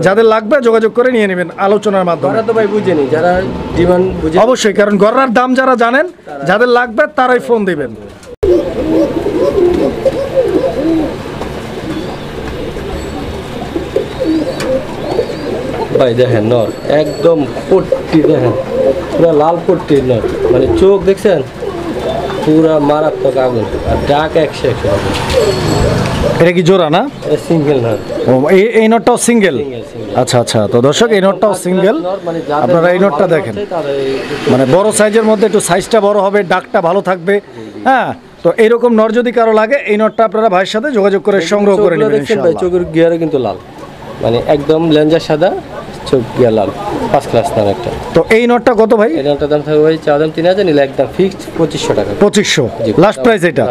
যাদের লাগবে যোগাযোগ করে নিয়ে নেবেন আলোচনার মাধ্যমে। তো ভাই বুঝেনি যারা ডিমান্ড বুঝে, অবশ্যই, কারণ গররার দাম যারা জানেন, যাদের লাগবে তারাই ফোন দিবেন। ভাই দেখেন নর একদম পট্টি, দেখেন পুরা লাল পট্টির নর, মানে চোখ দেখছেন পুরা মারাত্মক আগুন, আর ডাক 100। এটা কি জোড়া না? এটা সিঙ্গেল নর। ও এই নটটাও সিঙ্গেল? আচ্ছা আচ্ছা, তো দর্শক এই নটটাও সিঙ্গেল। আপনারা এই নটটা দেখেন, মানে বড় সাইজের মধ্যে একটু সাইজটা বড় হবে, ডাকটা ভালো থাকবে। হ্যাঁ, তো এইরকম নর যদি কারো লাগে এই নটটা আপনারা ভাইয়ের সাথে যোগাযোগ করে সংগ্রহ করে নেবেন ইনশাআল্লাহ। চোখের গিয়ারও কিন্তু লাল, মানে একদম লেঞ্জা সাদা, চোখ গিয়ার লাল, ফার্স্ট ক্লাস নাম একটা। তো এই নটটা কত ভাই? এই নটটার দাম থাকবে ভাই চাওয়া দাম 3000, নিলে একদম ফিক্সড 2500 টাকা। 2500 লাস্ট প্রাইস এটা?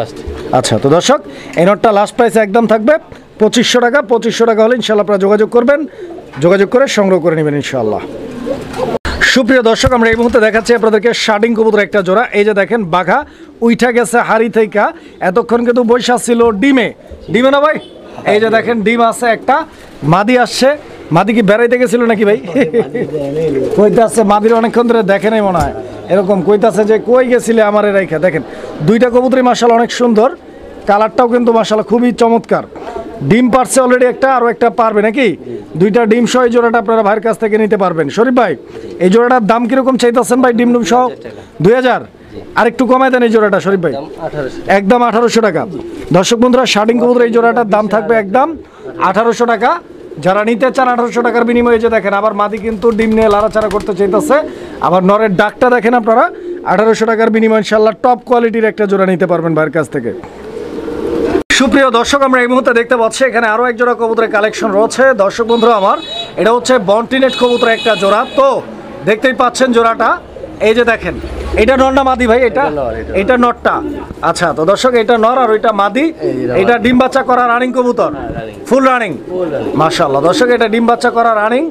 আচ্ছা, তো দর্শক এই নটটা লাস্ট প্রাইস একদম থাকবে 2500 টাকা। 2500 টাকা হলে ইনশাআল্লাহ আপনারা যোগাযোগ করবেন, যোগাযোগ করে সংগ্রহ করে নেবেন ইনশাআল্লাহ। সুপ্রিয় দর্শক, আমরা এই মুহূর্তে দেখাচ্ছি আপনাদেরকে শার্টিং কবুতর একটা জোড়া। এই যে দেখেন বাঘা উইঠা গেছে হাড়ি থেকে, এতক্ষণ কিন্তু বৈশা ছিল ডিমে না ভাই? এই যে দেখেন ডিম আছে একটা, মাদি আসছে। মাদি কি বেড়াইতে গেছিল নাকি ভাই? কইতে আছে মাদির অনেকক্ষণ ধরে দেখে নাই মনে হয়, এরকম কইতাছে যে কই গেছিলে আমারে রাইখা। দেখেন দুইটা কবুতরই মাশাআল্লাহ অনেক সুন্দর, কালারটাও কিন্তু মাশাআল্লাহ খুবই চমৎকার। ডিম পারছে অলরেডি একটা, আরও একটা পারবে নাকি? দুইটা ডিম সহ এই জোড়াটা আপনারা ভাইয়ের কাছ থেকে নিতে পারবেন। শরীফ ভাই, এই জোড়াটার দাম কিরকম চাইতেছেন ভাই? ডিম সহ 2000, আর একটু কমাই দেন এই জোড়াটা শরীফ ভাই। একদম 1800 টাকা। দর্শক বন্ধুরা, শার্টিং কবুতর এই জোড়াটার দাম থাকবে একদম 1800 টাকা। যারা নিতে চান 1800 টাকার বিনিময়ে, যে দেখেন আবার মাদি কিন্তু ডিম নিয়ে লাড়াচাড়া করতে চাইতেছে। আবার নরের ডাকটা দেখেন আপনারা, 1800 টাকার বিনিময়ে ইনশাল্লাহ টপ কোয়ালিটির একটা জোড়া নিতে পারবেন ভাইয়ের কাছ থেকে। সুপ্রিয় দর্শক, আমরা এই মুহূর্তে দেখতে পাচ্ছি এখানে আরও এক জোড়া কবুতরের কালেকশন রয়েছে। দর্শক বন্ধুরা আমার, এটা হচ্ছে বন্টিনেট কবুতর একটা জোড়া। তো দেখতেই পাচ্ছেন জোড়াটা, এই যে দেখেন এটা নর না মাদি ভাই? এটা নরটা। আচ্ছা, তো দর্শক এটা নর আর ওইটা মাদি। এটা ডিম বাচ্চা করা রানিং কবুতর, ফুল রানিং মাশাআল্লাহ। দর্শক এটা ডিম বাচ্চা করা রানিং,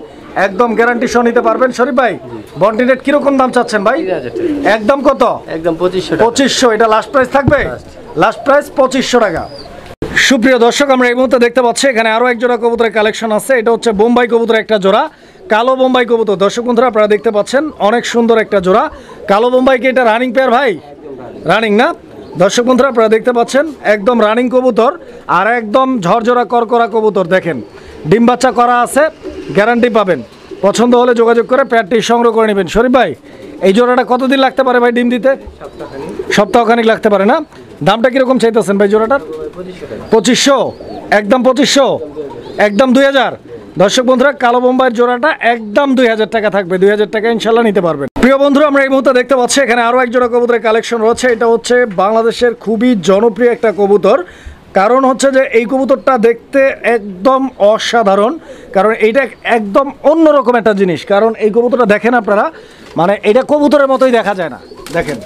একদম গ্যারান্টি সহ নিতে পারবেন। শরীফ ভাই, বন্টিনেট কিরকম দাম চাচ্ছেন ভাই? একদম কত? একদম 2500। এটা লাস্ট প্রাইস থাকবে, লাস্ট প্রাইস 2500 টাকা। সুপ্রিয় দর্শক, আমরা এই মুহূর্তে দেখতে পাচ্ছি এখানে আরও এক জোড়া কবুতরের কালেকশন আছে। এটা হচ্ছে বোম্বাই কবুতর একটা জোড়া, কালো বোম্বাই কবুতর। দর্শক বন্ধুরা আপনারা দেখতে পাচ্ছেন অনেক সুন্দর একটা জোড়া কালো বোম্বাই। কি এটা রানিং পেয়ার ভাই? রানিং না? দর্শক বন্ধুরা আপনারা দেখতে পাচ্ছেন একদম রানিং কবুতর, আর একদম ঝরঝরা করকরা কবুতর। দেখেন ডিম বাচ্চা করা আছে, গ্যারান্টি পাবেন। পছন্দ হলে যোগাযোগ করে পেয়ারটি সংগ্রহ করে নেবেন। শরীফ ভাই, এই জোড়াটা কতদিন লাগতে পারে ভাই ডিম দিতে? সপ্তাহখানিক লাগতে পারে না? দামটা কিরকম চাইতেছেন ভাই জোড়াটার? 2500। একদম 2500, একদম 2000। দর্শক বন্ধুরা, কালো বোম্বাইয়ের জোড়াটা একদম 2000 টাকা থাকবে। 2000 টাকা ইনশাল্লাহ নিতে পারবেন। প্রিয় বন্ধুরা, আমরা এই মুহূর্তে দেখতে পাচ্ছি এখানে আরও এক জোড়া কবুতরের কালেকশন রয়েছে। এটা হচ্ছে বাংলাদেশের খুবই জনপ্রিয় একটা কবুতর। কারণ হচ্ছে যে এই কবুতরটা দেখতে একদম অসাধারণ, কারণ এইটা একদম অন্যরকম একটা জিনিস। কারণ এই কবুতরটা দেখেন আপনারা, মানে এটা কবুতরের মতোই দেখা যায় না। দেখেন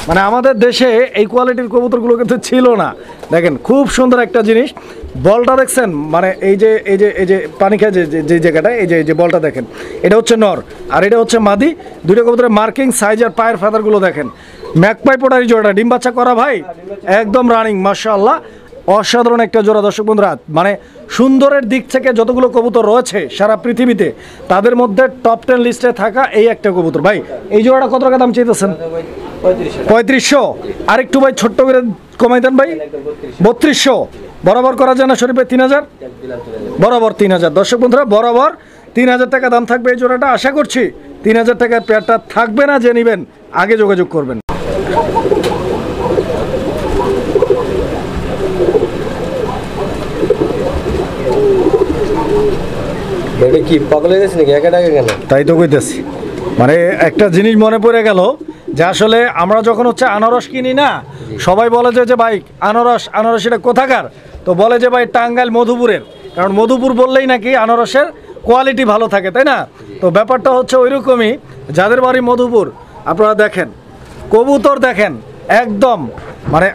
মানে আমাদের দেশে এই কোয়ালিটির কবুতরগুলো কিন্তু ছিল না। দেখেন খুব সুন্দর একটা জিনিস। বলটা দেখছেন, মানে এই যে পানি খায় যে জায়গাটা, এই যে বলটা দেখেন, এটা হচ্ছে নর আর এটা হচ্ছে মাদি। দুটো কবুতরের মার্কিং সাইজ আর পায়ের ফেদারগুলো দেখেন। ম্যাকপাই পোটারি জোড়াটা ডিম বাচ্চা করা ভাই, একদম রানিং মাশাআল্লাহ, অসাধারণ একটা জোড়া। দর্শক বন্ধুরা, মানে সুন্দরের দিক থেকে যতগুলো কবুতর রয়েছে সারা পৃথিবীতে, তাদের মধ্যে টপ 10 লিস্টে থাকা এই একটা কবুতর। ভাই এই জোড়াটা কত টাকা দাম চাইতেছেন? 3500। আর একটু ভাই ছোট্ট করে কমাই দেন ভাই, 3200। বরাবর করা যায় না শরীফ ভাই? 3000, বরাবর 3000। দর্শক বন্ধুরা, বরাবর 3000 টাকা দাম থাকবে এই জোড়াটা। আশা করছি 3000 টাকার পেয়ারটা থাকবে না, যে নেবেন আগে যোগাযোগ করবেন। কি পাগল হয়ে গেছে নাকি একা টাকা কেন? তাই তো কইতেছি, মানে একটা জিনিস মনে পড়ে গেল যে আসলে আমরা যখন হচ্ছে আনারস কিনি না, সবাই বলে যে ভাই আনারস এটা কোথাকার? তো বলে যে ভাই টাঙ্গাইল মধুপুরের, কারণ মধুপুর বললেই নাকি আনারসের কোয়ালিটি ভালো থাকে, তাই না? তো ব্যাপারটা হচ্ছে ওইরকমই। যাদের বাড়ি মধুপুর, আপনারা দেখেন কবুতর দেখেন একদম মানে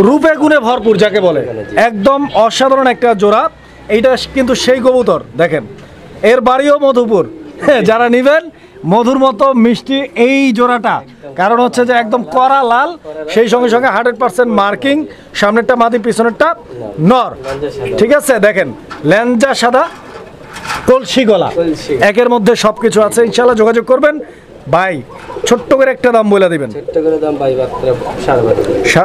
রূপে গুণে ভরপুর যাকে বলে, একদম অসাধারণ একটা জোড়া। এইটা কিন্তু সেই কবুতর দেখেন, এর বাড়িও মধুপুর। যারা নেবেন মধুর মতো মিষ্টি এই জোড়াটা, কারণ হচ্ছে যে একদম কড়া লাল, সেই সঙ্গে সঙ্গে 100% মার্কিং, সামনেরটা মাদি পিছনেরটা নর, ঠিক আছে? দেখেন ল্যাঞ্জা সাদা, কলসি গলা, একের মধ্যে সব কিছু আছে। ইনশাল্লাহ যোগাযোগ করবেন ভাই। ছোট্ট করে একটা দাম বলে দিবেন।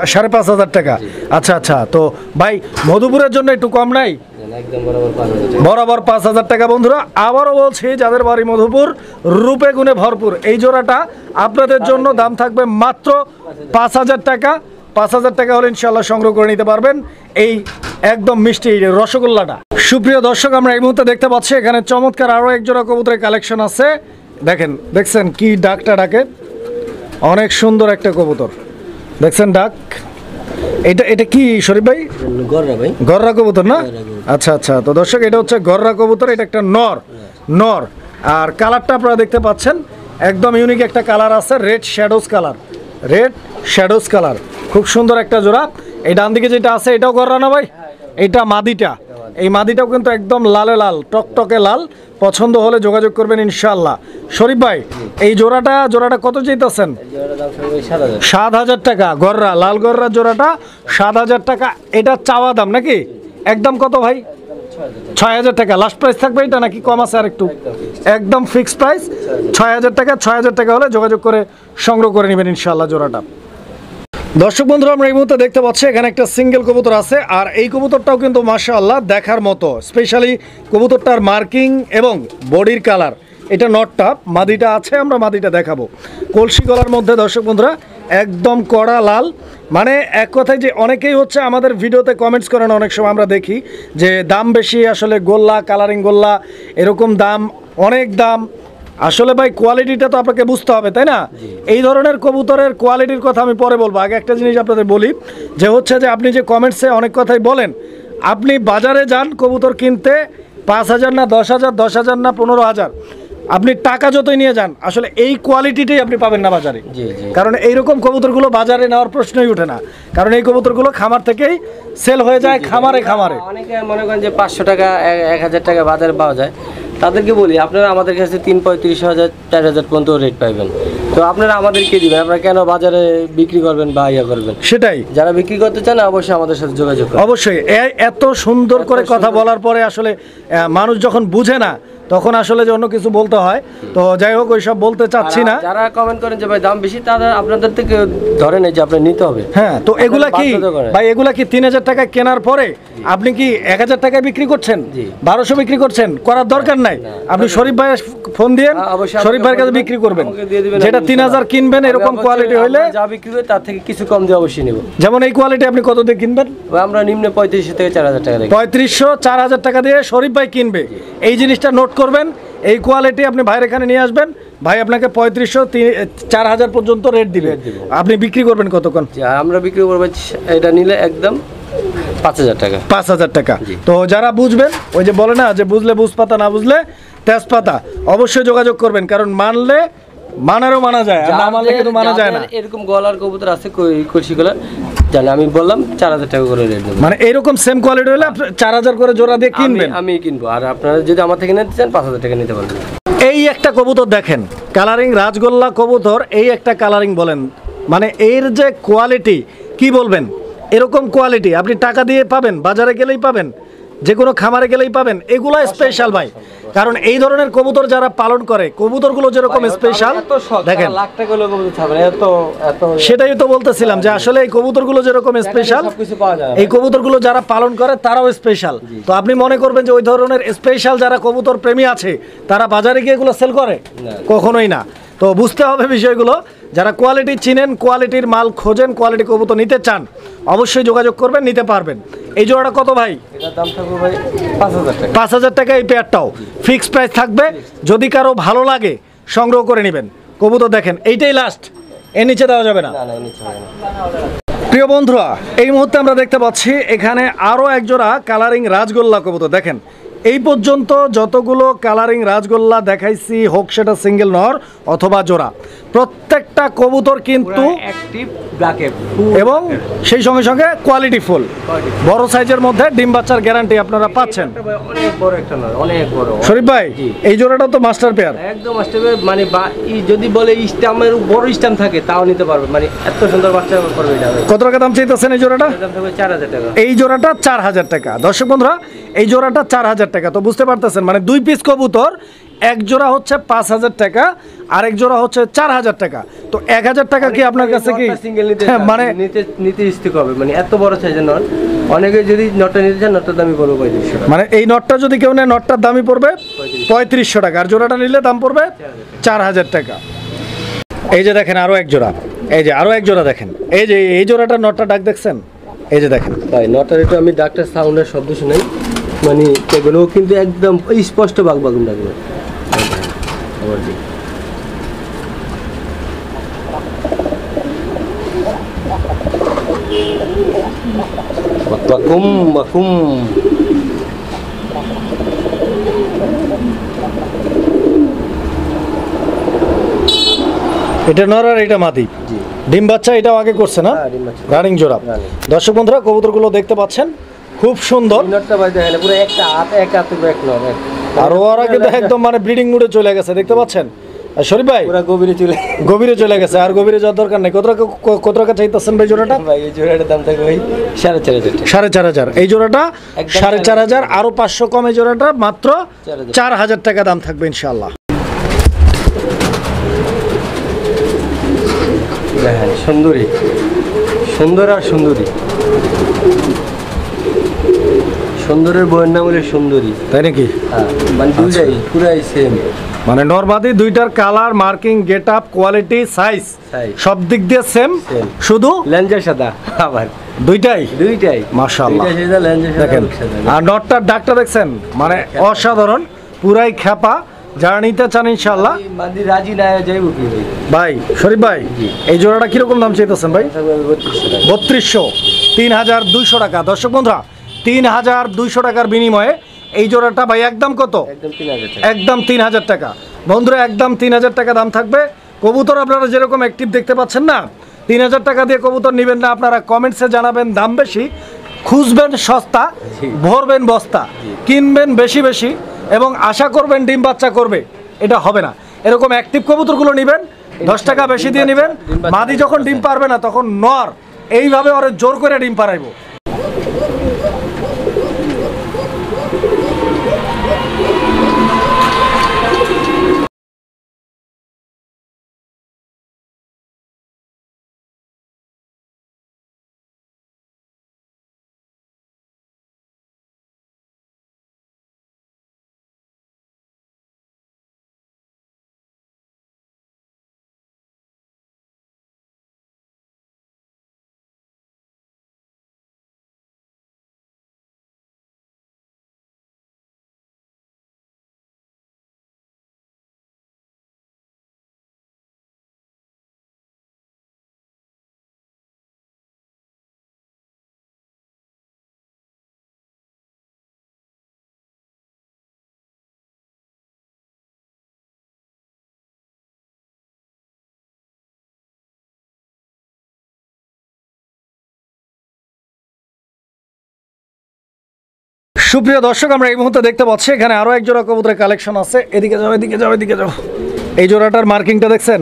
5,500 টাকা। আচ্ছা আচ্ছা, তো ভাই মধুপুরের জন্য একটু কম নাই? বরাবর 5000 টাকা। বন্ধুরা আবারও বলছি, যাদের বাড়ি মধুপুর, রূপে গুণে ভরপুর, এই জোড়াটা আপনাদের জন্য দাম থাকবে মাত্র 5000 টাকা। 5000 টাকা হলে ইনশাল্লাহ সংগ্রহ করে নিতে পারবেন এই একদম মিষ্টি রসগোল্লাটা। সুপ্রিয় দর্শক, আমরা এই মুহূর্তে দেখতে পাচ্ছি এখানে চমৎকার আরও এক জোড়া কবুতরের কালেকশন আছে। দেখছেন কি ডাকটা ডাকে, অনেক সুন্দর একটা কবুতর। দেখছেন ডাক, এটা কি শরীফ ভাই? গররা কবুতর না? আচ্ছা আচ্ছা, তো দর্শক এটা হচ্ছে গররা কবুতর। এটা একটা নর আর কালারটা আপনারা দেখতে পাচ্ছেন একদম ইউনিক একটা কালার আছে, রেড শ্যাডোজ কালার, খুব সুন্দর একটা জোড়া। এই ডান দিকে যেটা আছে এটাও গররা না ভাই? এটা মাদিটা, এই মাদিটাও কিন্তু একদম লালে লাল, টকটকে লাল। পছন্দ হলে যোগাযোগ করবেন ইনশাআল্লাহ। শরীফ ভাই, এই জোড়াটা কত চাইতেছেন? 7,000 টাকা গররা, লাল গররা জোড়াটা 7,000 টাকা। এটা চাওয়া দাম নাকি? একদম কত ভাই? 6,000 টাকা। লাস্ট প্রাইস থাকবে এটা নাকি কম আছে আর একটু? একদম ফিক্স প্রাইস 6,000 টাকা। 6,000 টাকা হলে যোগাযোগ করে সংগ্রহ করে নেবেন ইনশাআল্লাহ জোড়াটা। দর্শক বন্ধুরা, আমরা এই মুহূর্তে দেখতে পাচ্ছি এখানে একটা সিঙ্গেল কবুতর আছে, আর এই কবুতরটাও কিন্তু মাশাআল্লাহ দেখার মতো। স্পেশালি কবুতরটার মার্কিং এবং বডির কালার, এটা নটটা, মাদিটা আছে, আমরা মাদিটা দেখাবো। কলসি গলার মধ্যে দর্শক বন্ধুরা একদম কড়া লাল। মানে এক কথায় যে অনেকেই হচ্ছে আমাদের ভিডিওতে কমেন্টস করেন, অনেক সময় আমরা দেখি যে দাম বেশি, আসলে গোল্লা কালারিং গোল্লা এরকম দাম, অনেক দাম। আসলে ভাই কোয়ালিটিটা তো আপনাকে বুঝতে হবে, তাই না? এই ধরনের কবুতরের কোয়ালিটির কথা আমি পরে বলবো। আগে একটা জিনিস আপনাদের বলি, যে হচ্ছে যে আপনি যে কমেন্টসে অনেক কথাই বলেন, আপনি বাজারে যান কবুতর কিনতে 5,000 না 10,000, 10,000 না 15,000, আপনি টাকা যতই নিয়ে যান, আসলে এই কোয়ালিটিটাই আপনি পাবেন না বাজারে। কারণ এইরকম কবুতরগুলো বাজারে নেওয়ার প্রশ্নই ওঠে না, কারণ এই কবুতরগুলো খামার থেকেই সেল হয়ে যায়, খামারে খামারে। অনেকে মনে করেন যে 500 টাকা 1,000 টাকা বাজারে পাওয়া যায়, তাদেরকে বলি আপনারা আমাদের কাছে 3-35,000 4,000 পর্যন্ত রেট পাইবেন। তো আপনারা আমাদেরকে দিবেন, আপনারা কেন বাজারে বিক্রি করবেন বা ইয়া করবেন? সেটাই, যারা বিক্রি করতে চান অবশ্যই আমাদের সাথে যোগাযোগ করুন। অবশ্যই। এত সুন্দর করে কথা বলার পরে আসলে মানুষ যখন বুঝে না, তখন আসলে যে অন্য কিছু বলতে হয়। তো যাই হোক, ওইসব বলতে চাচ্ছি না। যারা কমেন্ট করেন যে ভাই দাম বেশি, তাদের আপনাদের থেকে ধরে নেই যে আপনি নিতে হবে। হ্যাঁ, তো এগুলা কি ভাই, এগুলা কি 3,000 টাকা কেনার পরে আপনি কি 1,000 টাকায় বিক্রি করছেন, 1,200 বিক্রি করছেন? করার দরকার নাই। আপনি শরীফ ভাইয়ের ফোন দিয়ে শরীফ ভাইয়ের কাছে বিক্রি করবেন। যেটা 3,000 কিনবেন, এরকম কোয়ালিটি হইলে যা বিক্রি হবে তার থেকে কিছু কম দিয়ে অবশ্যই নেব। যেমন এই কোয়ালিটি আপনি কত দিয়ে কিনবেন? আমরা নিম্ন 3500 থেকে 4,000 টাকা দেখি। 3500 4,000 টাকা দিয়ে শরীফ ভাই কিনবে। এই জিনিসটা নোট করবেন। এই কোয়ালিটি আপনি ভাইয়ের এখানে নিয়ে আসবেন, ভাই আপনাকে 3500 4,000 পর্যন্ত রেট দিবে। আপনি বিক্রি করবেন কতক্ষণ? আমরা বিক্রি করবো এটা নিলে একদম 5,000 টাকা। 5,000 টাকা। তো যারা বুঝবেন, ওই যে বলে না যে বুঝলে বুঝপাতা, না বুঝলে তেজপাতা, অবশ্যই যোগাযোগ করবেন। কারণ মানলে মানারও মানা যায়, আর না মানলে কিন্তু মানা যায় না। এরকম গলার কবুতর আছে কলসি গলার, জানি আমি বললাম 4,000 টাকা করে রেট দেবো। মানে এরকম সেম কোয়ালিটি হলে 4,000 করে জোড়া দিয়ে কিনবেন। আমি কিনবো, আর আপনারা যদি আমার থেকে নিতে চান 5,000 টাকা নিতে পারবেন। এই একটা কবুতর দেখেন, কালারিং রাজগোল্লা কবুতর, এই একটা কালারিং বলেন, মানে এর যে কোয়ালিটি কি বলবেন। এরকম কোয়ালিটি আপনি টাকা দিয়ে পাবেন, বাজারে গেলেই পাবেন, যে কোনো খামারে গেলেই পাবেন। এগুলো স্পেশাল ভাই, কারণ এই ধরনের কবুতর যারা পালন করে, কবুতরগুলো যেরকম স্পেশাল দেখেন, সেটাই তো বলতেছিলাম যে আসলে এই কবুতরগুলো যেরকম স্পেশাল, এই কবুতরগুলো যারা পালন করে তারাও স্পেশাল। তো আপনি মনে করবেন যে ওই ধরনের স্পেশাল যারা কবুতর প্রেমী আছে, তারা বাজারে গিয়ে এগুলো সেল করে? কখনোই না। তো বুঝতে হবে বিষয়গুলো। যারা কোয়ালিটি চিনেন, কোয়ালিটির মাল খোঁজেন, কোয়ালিটি কবুতর নিতে চান, অবশ্যই যোগাযোগ করবেন, নিতে পারবেন। এই জোড়াটা কত ভাই? এটার দাম থাকবে ভাই 5,000 টাকা। 5,000 টাকা এই পেয়ারটাও ফিক্সড প্রাইস থাকবে। যদি কারো ভালো লাগে সংগ্রহ করে নেবেন। কবুতর দেখেন, এইটাই লাস্ট, এর নিচে দেওয়া যাবে না। প্রিয় বন্ধুরা, এই মুহূর্তে আমরা দেখতে পাচ্ছি এখানে আরও এক জোড়া কালারিং রাজগোল্লা কবুতর। দেখেন, এই পর্যন্ত যতগুলো কালারিং রাজগোল্লা দেখাইছি, হোক সেটা সিঙ্গেল নর অথবা জোড়া, প্রত্যেকটা কবুতর কিন্তু এবং সেই সঙ্গে সঙ্গে কোয়ালিটি ফুল, বড় সাইজের মধ্যে ডিম বাচ্চার গ্যারান্টি আপনারা পাচ্ছেন। অনেক বড় একটা নর, অনেক বড়। শরীফ ভাই, এই জোড়াটা তো মাস্টার পেয়ার, একদম মাস্টার পেয়ার। মানে যদি বলে স্টামের বড় স্টাম থাকে তাও নিতে পারবে, মানে এত সুন্দর বাচ্চা করবে। এটা কত টাকা দাম চাইতেছেন এই জোড়াটা? দাম থাকবে 4,000 টাকা। এই জোড়াটা 4,000 টাকা। দর্শক বন্ধুরা, এই জোড়াটা 4,000 টাকা। তো বুঝতে পারতেছেন, মানে 2 পিস কবুতর, এক জোড়া হচ্ছে 5,000 টাকা, আরেক জোড়া হচ্ছে 4,000 টাকা। তো 1,000 টাকা কি আপনার কাছে কি মানে নিতে ইচ্ছুক হবে? মানে এত বড় সাইজের নট, অনেকে যদি নটটা নিতে চান, নটটার দামই পড়বে 3500 টাকা। মানে এই নটটা যদি কেউ নেয়, নটটার দামই পড়বে 3500 টাকা, আর জোড়াটা নিলে দাম পড়বে 4,000 টাকা। এই যে দেখেন আরো এক জোড়া, এই যে আরো এক জোড়া দেখেন, এই যে এই জোড়াটা নটটা ডাক দেখছেন, এই যে দেখেন ভাই নটটার একটু আমি ডাক্তার সাউন্ডের শব্দ শুনাই, মানে এগুলো কিন্তু একদম স্পষ্ট বাগবাগুন ডাকবে। বাকুম বাকুম। এটা নর আর এটা মাদি, ডিম বাচ্চা এটাও আগে করছে না, রানিং জোড়া। দর্শক বন্ধুরা, কবুতরগুলো দেখতে পাচ্ছেন, খুব সুন্দর। এই নটটা ভাই দেখেন পুরো একটা হাত এক হাতে এক নর এক। আর ওরা কিন্তু একদম মানে ব্রিডিং মুডে চলে গেছে, দেখতে পাচ্ছেন। আর শরীফ ভাই পুরো গভীরে চলে গেছে, আর গভীরে যাওয়ার দরকার নেই। কত টাকা চাইতেছেন ভাই জোড়াটা? ভাই এই জোড়াটার দাম থাকবে ভাই 4,500 4,500। এই জোড়াটা একদম 4,500, আরো 500 কম। এই জোড়াটা মাত্র 4,000 টাকা দাম থাকবে ইনশাআল্লাহ। দেখেন সুন্দরী, সুন্দর আর সুন্দরী, সুন্দরের বইয়ের নাম হলো সুন্দরী, তাই নাকি? হ্যাঁ, মানে দুইটাই পুরাই সেম, মানে নরমাদি দুইটার colour, marking, get up, quality, size সব দিক দিয়ে সেম, শুধু লেঞ্জা সাদা। আবার দুইটাই মাশাআল্লাহ, মাশাআল্লাহ। দুইটা লেঞ্জা সাদা দেখেন আর নটটার ডাকটা দেখছেন, মানে অসাধারণ, পুরাই খেপা। যারা নিতে চান ইনশাআল্লাহ মাদি রাজি না যাইবো কি ভাই? ভাই শরীফ ভাই এই জোড়াটা কিরকম দাম চাইতেছেন ভাই? 3200, 3,200 টাকা। দর্শক বন্ধুরা 3,200 টাকার বিনিময়ে এই জোড়াটা ভাই একদম কত? একদম 3,000 টাকা। বন্ধুরা একদম 3,000 টাকা দাম থাকবে। কবুতর আপনারা যেরকম অ্যাক্টিভ দেখতে পাচ্ছেন না, 3,000 টাকা দিয়ে কবুতর নেবেন না। আপনারা কমেন্টসে জানাবেন দাম বেশি, খুঁজবেন সস্তা, ভরবেন বস্তা, কিনবেন বেশি বেশি এবং আশা করবেন ডিম বাচ্চা করবে, এটা হবে না। এরকম অ্যাক্টিভ কবুতরগুলো নেবেন, 10 টাকা বেশি দিয়ে নেবেন। মাদি যখন ডিম পারবে না তখন নর এইভাবে ওরে জোর করে ডিম পারাইবো। সুপ্রিয় দর্শক, আমরা এই মুহূর্তে দেখতে পাচ্ছি এখানে আরো এক জোড়া কবুতরের কালেকশন আছে। এদিকে যাও, এদিকে যাও, এদিকে যাও। এই জোড়াটার মার্কিংটা দেখছেন,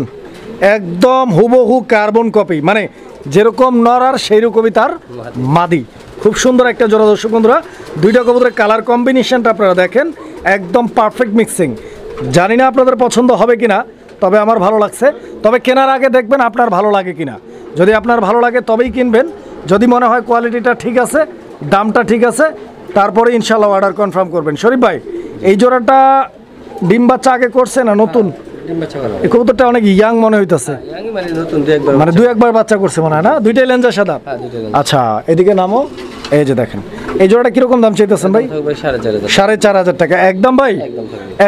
একদম হুবহু কার্বন কপি, মানে যেরকম নর আর সেই রকমই তার মাদি। খুব সুন্দর একটা জোড়া। দর্শক বন্ধুরা দুইটা কবুতরের কালার কম্বিনেশনটা আপনারা দেখেন, একদম পারফেক্ট মিক্সিং। জানি না আপনাদের পছন্দ হবে কিনা, তবে আমার ভালো লাগছে। তবে কেনার আগে দেখবেন আপনার ভালো লাগে কিনা। যদি আপনার ভালো লাগে তবেই কিনবেন। যদি মনে হয় কোয়ালিটিটা ঠিক আছে, দামটা ঠিক আছে, তারপরে ইনশাল্লাহ অর্ডার কনফার্ম করবেন। শরীফ ভাই এই জোড়াটা ডিম বাচ্চা আগে করছে না নতুন? এই কবুতরটা অনেক ইয়াং মনে হইতেছে, মানে 2-1 বাচ্চা করছে মনে হয় না? দুইটাই লেঞ্জা সাদা। আচ্ছা এদিকে নামো। এই যে দেখেন এই জোড়াটা কিরকম দাম চাইতেছেন ভাই? 4,500 টাকা একদম ভাই,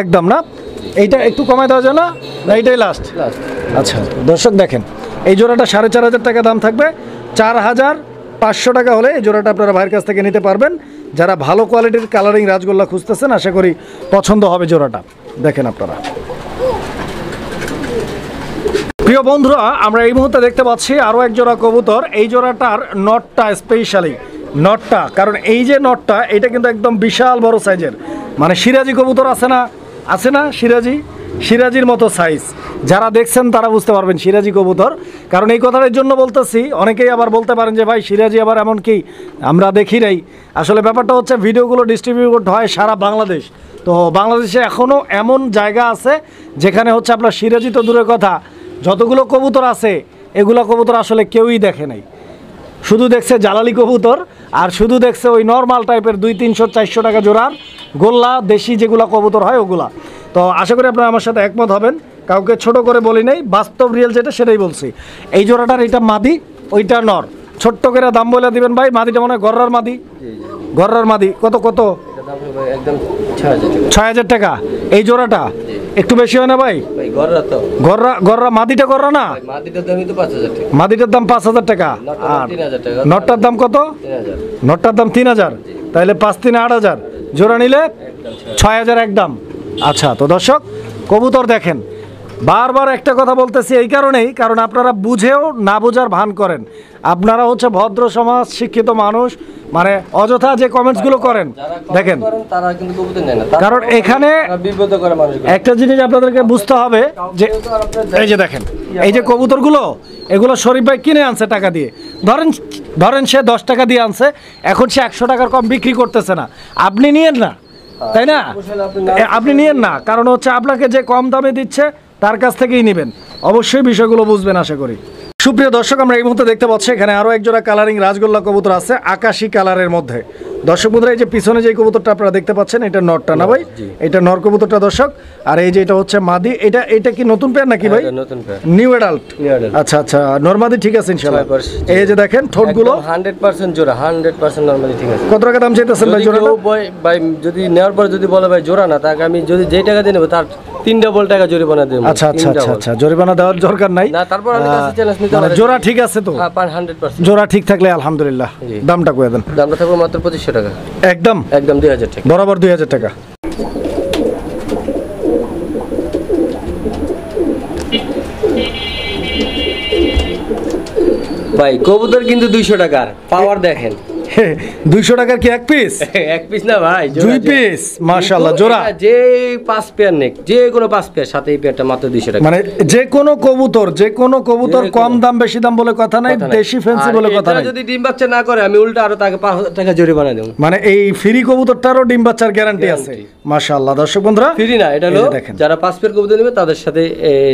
একদম না? এইটা একটু কমাই দেওয়া যায় না? এইটাই লাস্ট? আচ্ছা দর্শক দেখেন এই জোড়াটা 4,500 টাকা দাম থাকবে। 4,500 টাকা হলে এই জোড়াটা আপনারা ভাইয়ের কাছ থেকে নিতে পারবেন। যারা ভালো কোয়ালিটির কালারিং রাজগোল্লা খুঁজতেছেন আশা করি পছন্দ হবে জোড়াটা। দেখেন আপনারা প্রিয় বন্ধুরা, আমরা এই মুহূর্তে দেখতে পাচ্ছি আরও এক জোড়া কবুতর। এই জোড়াটার নটটা স্পেশালি নটটা, কারণ এই যে নটটা এটা কিন্তু একদম বিশাল বড় সাইজের, মানে সিরাজি কবুতর আছে না সিরাজির মতো সাইজ। যারা দেখছেন তারা বুঝতে পারবেন সিরাজি কবুতর। কারণ এই কথাটার জন্য বলতেছি, অনেকেই আবার বলতে পারেন যে ভাই সিরাজি আবার এমন কি আমরা দেখি নাই। আসলে ব্যাপারটা হচ্ছে ভিডিওগুলো ডিস্ট্রিবিউট হয় সারা বাংলাদেশ। তো বাংলাদেশে এখনও এমন জায়গা আছে যেখানে হচ্ছে আপনার সিরাজি তো দূরের কথা, যতগুলো কবুতর আছে এগুলো কবুতর আসলে কেউই দেখে নাই। শুধু দেখছে জালালি কবুতর, আর শুধু দেখছে ওই নর্মাল টাইপের 200-300-400 টাকা জোড়ার গোল্লা দেশি যেগুলো কবুতর হয় ওগুলা। তো আশা করি আপনারা আমার সাথে একমত হবেন, কাউকে ছোট করে বলি নাই, বাস্তব রিয়েল যেটা সেটাই বলছি। এই জোড়াটার এটা মাদি, ওইটা নর। ছোট্ট করে দাম বলে দিবেন ভাই। মাদিটা মনে হয় গররার মাদি। কত? একদম 6,000 টাকা। এই জোড়াটা একটু বেশি হয় না ভাই? গররা মাদিটা গররা না? মাদিটার দাম 5,000 টাকা। আর নটটার দাম কত? নটটার দাম 3,000। তাহলে 5-3 8,000, জোড়া নিলে 6,000 একদম। আচ্ছা তো দর্শক কবুতর দেখেন, বারবার একটা কথা বলতেছি এই কারণেই, কারণ আপনারা বুঝেও না বোঝার ভান করেন। আপনারা হচ্ছে ভদ্র সমাজ, শিক্ষিত মানুষ, মানে অযথা যে কমেন্টসগুলো করেন দেখেন, তারা কিন্তু কবুতর নেয় না, কারণ এখানে বিব্রত করে মানুষ। একটা জিনিস আপনাদেরকে বুঝতে হবে যে এই যে দেখেন, এই যে কবুতরগুলো, এগুলো শরীফ ভাই কিনে আনছে টাকা দিয়ে। ধরেন সে 10 টাকা দিয়ে আনছে, এখন সে 100 টাকার কম বিক্রি করতেছে না, আপনি নিয়েন না, তাই না? আপনি নিয়েন না, কারণ হচ্ছে আপনাকে যে কম দামে দিচ্ছে তার কাছ থেকেই নেবেন। অবশ্যই বিষয়গুলো বুঝবেন আশা করি। সুপ্রিয় দর্শক, আমরা এই মুহূর্তে দেখতে পাচ্ছি এখানে আরও একজোড়া কালারিং রাজগোল্লা কবুতর আছে আকাশি কালারের মধ্যে। দর্শক বন্ধুরা, এই যে পিছনে যে কবুতরটা আপনারা দেখতে পাচ্ছেন, এটা নরটা না ভাই? এটা নর কবুতরটা দর্শক। আর এই যে এটা হচ্ছে মাদি। এটা কি নতুন পেয়ার নাকি ভাই? নতুন পেয়ার, নিউ অ্যাডাল্ট। আচ্ছা আচ্ছা, নরমাদি ঠিক আছে ইনশাআল্লাহ। এই যে দেখেন ঠোঁটগুলো 100% জোড়া, 100% নরমালি ঠিক আছে। কত টাকা দাম চাইতেছেন ভাই জোড়াটা? ভাই যদি নেওয়ার পর যদি বলে ভাই জোড়া না, তাকে আমি যদি যেই টাকা দিয়ে নেবো তার 3 ডবল টাকা জরিমানা দেব। আচ্ছা আচ্ছা আচ্ছা আচ্ছা, জরিমানা দেওয়ার দরকার নাই না, তারপর আমি কাছে চ্যালেঞ্জ নিতে মানে জোড়া ঠিক আছে তো? হ্যাঁ 100%। জোড়া ঠিক থাকলে আলহামদুলিল্লাহ। দামটা কয়ে দেন। দামটা থাকবে মাত্র 2500 টাকা। একদম 2000 টাকা, বরাবর 2000 টাকা। ভাই কবুতর কিন্তু 200 টাকার, পাওয়ার দেখেন। 200 টাকার কি এক পিস? এক পিস না ভাই, দুই পিস। মাশাআল্লাহ, জোড়া যে 5 পেয়ার নেক, যে কোনো 5 পেয়ার সাথে এই পেয়ারটা মাত্র 200 টাকা। মানে যে কোনো কবুতর কম দাম বেশি দাম বলে কথা নাই, দেশি ফ্যান্সি বলে কথা নাই। যদি ডিম বাচ্চা না করে আমি উল্টা আরো তাকে 5000 টাকা জরিমানা দেব। মানে এই ফ্রি কবুতরটারও ডিম বাচ্চার গ্যারান্টি আছে। মাশাআল্লাহ দর্শক বন্ধুরা, ফ্রি না, এটা হলো যারা 5 পেয়ার কবুতর নেবে তাদের সাথে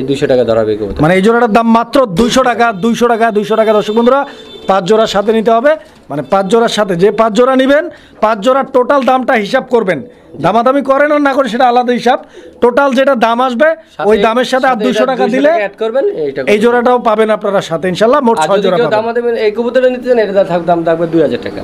200 টাকা ধরাবে কবুতর। মানে এই জোড়াটার দাম মাত্র 200 টাকা। 200 টাকা দর্শক বন্ধুরা, 5 জোড়ার সাথে নিতে হবে। মানে 5 জোড়ার সাথে যে 5 জোড়া নেবেন, 5 জোড়ার টোটাল দামটা হিসাব করবেন। দামাদামি করেন আর না করেন সেটা আলাদা হিসাব। টোটাল যেটা দাম আসবে ওই দামের সাথে আর 200 টাকা দিলে অ্যাড করবেন, এই জোড়াটাও পাবেন আপনারা সাথে ইনশাআল্লাহ। মোট 6 জোড়া পাবেন। দামাদামি এই কবুতরটা নিতে চান, এটা দাম থাকবে 2000 টাকা।